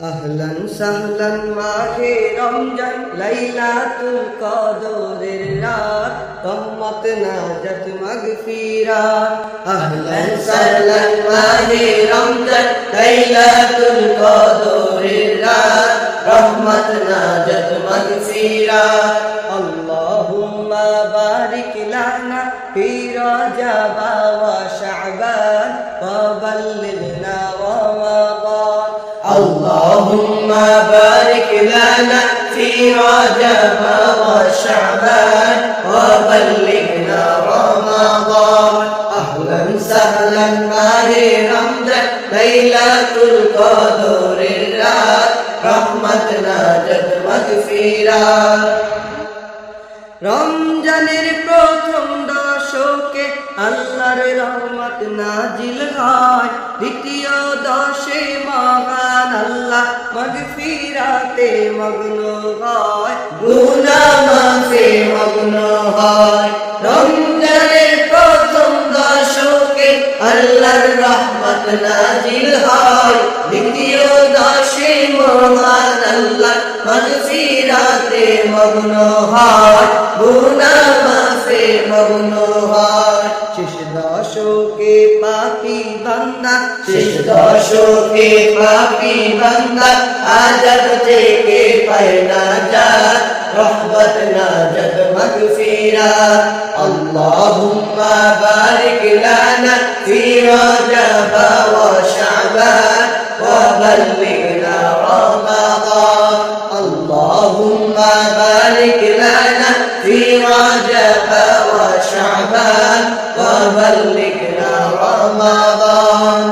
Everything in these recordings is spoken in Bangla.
আহলান সাহলান মাহে রমজান লাইলাতুল কদরের রাত রহমত নাজাত মাগফিরাত আহলান সাহলান মাহে রমজান লাইলাতুল কদরের রাত রহমত নাজাত মাগফিরাত আল্লাহুম্মা বারিক লানা ফি রজব ওয়া শাবান ওয়া বাল্লিগনা রমাদান اللهم بارك لنا في رجب وشعبان وبلغنا رمضان أهلا سهلا ماهر رمضان ليلة القدر الرات رحمتنا جد مغفرات রমজানের প্রথম দশকে আল্লাহর রহমত নাজিল হয় দ্বিতীয় দশে মহান আল্লাহ মাগফিরাতে মগ্ন হয় গুনাহ মাফে মগ্ন হয় রমজানের প্রথম দশকে আল্লাহর রহমত নাজিল হয় দ্বিতীয় দশে মহান আল্লাহ মাগফিরাতে মগ্ন হয় গুনাহ মাফে মগ্ন হয় শেষ দশকে পাপী বান্দা শেষ দশকে পাপী বান্দা আযাব থেকে পায় নাজাত রহমত নাজাত মাগফিরাত আল্লাহুম্মা বারিক লানা ফি রজব ওয়া শাবান ওয়া বাল্লিগনা রমাদান আল্লাহুম্মা বারিক লানা ফি রজব ওয়া শাবান ওয়া বাল্লিগনা রমাদান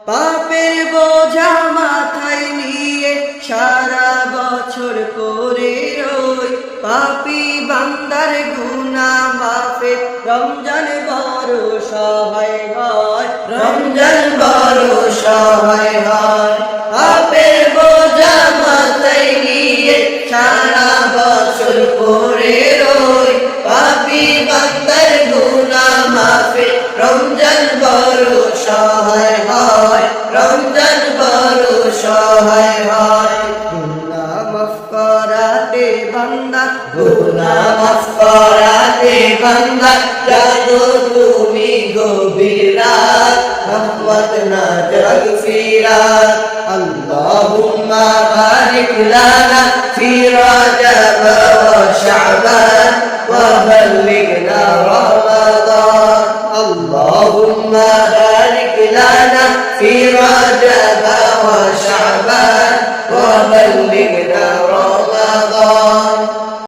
পাপের বোঝা মাথায় নিয়ে সারা বছর করে রই পাপী বান্দার গুনাহ মাফে রমজান বড় সহায় হয় রমজান বড় সহায় হয় পাপের বোঝা মাথায় নিয়ে সারা বছর করে রই পাপী বান্দার গুনাহ মাফে রমজান বড় সহায় হয় রমজান বড় সহায় হয় গুনাহ মাফ করাতে বান্দা গুনাহ মাফ করাতে বান্দা জানো তুমি গভীর রাত রহমত নাজাত মাগফিরাত আল্লাহুম্মা বারিক লানা ফি রজব ওয়া শাবান ওয়া বাল্লিগনা রমাদান اللهم بارك لنا